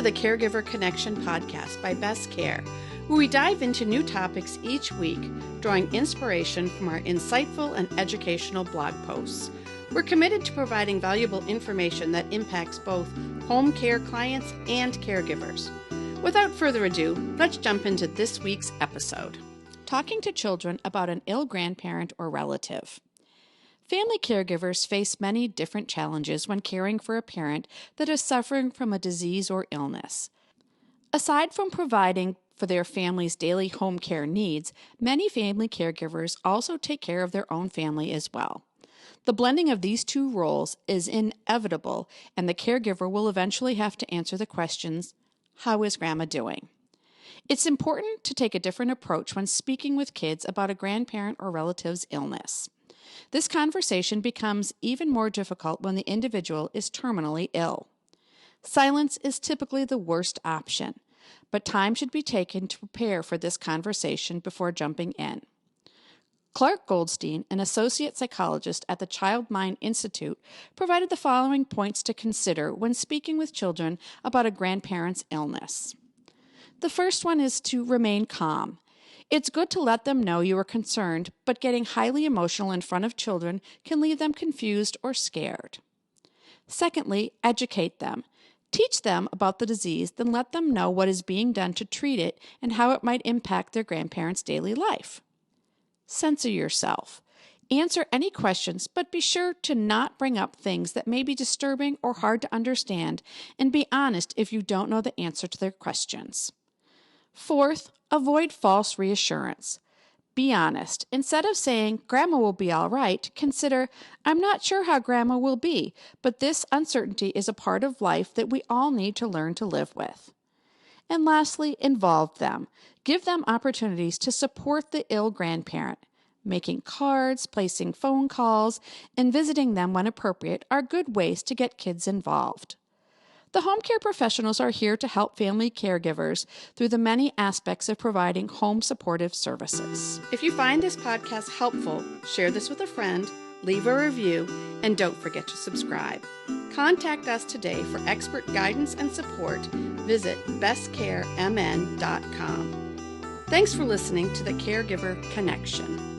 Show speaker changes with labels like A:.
A: the Caregiver Connection podcast by Best Care, where we dive into new topics each week, drawing inspiration from our insightful and educational blog posts. We're committed to providing valuable information that impacts both home care clients and caregivers. Without further ado, let's jump into this week's episode. Talking to children about an ill grandparent or relative. Family caregivers face many different challenges when caring for a parent that is suffering from a disease or illness. Aside from providing for their family's daily home care needs, many family caregivers also take care of their own family as well. The blending of these two roles is inevitable, and the caregiver will eventually have to answer the questions, how is Grandma doing? It's important to take a different approach when speaking with kids about a grandparent or relative's illness. This conversation becomes even more difficult when the individual is terminally ill. Silence is typically the worst option, but time should be taken to prepare for this conversation before jumping in. Clark Goldstein, an associate psychologist at the Child Mind Institute, provided the following points to consider when speaking with children about a grandparent's illness. The first one is to remain calm. It's good to let them know you are concerned, but getting highly emotional in front of children can leave them confused or scared. Secondly, educate them. Teach them about the disease, then let them know what is being done to treat it and how it might impact their grandparents' daily life. Censor yourself. Answer any questions, but be sure to not bring up things that may be disturbing or hard to understand, and be honest if you don't know the answer to their questions. Fourth, avoid false reassurance. Be honest. Instead of saying, Grandma will be all right, consider, I'm not sure how Grandma will be, but this uncertainty is a part of life that we all need to learn to live with. And lastly, involve them. Give them opportunities to support the ill grandparent. Making cards, placing phone calls, and visiting them when appropriate are good ways to get kids involved. The home care professionals are here to help family caregivers through the many aspects of providing home supportive services. If you find this podcast helpful, share this with a friend, leave a review, and don't forget to subscribe. Contact us today for expert guidance and support. Visit bestcaremn.com. Thanks for listening to the Caregiver Connection.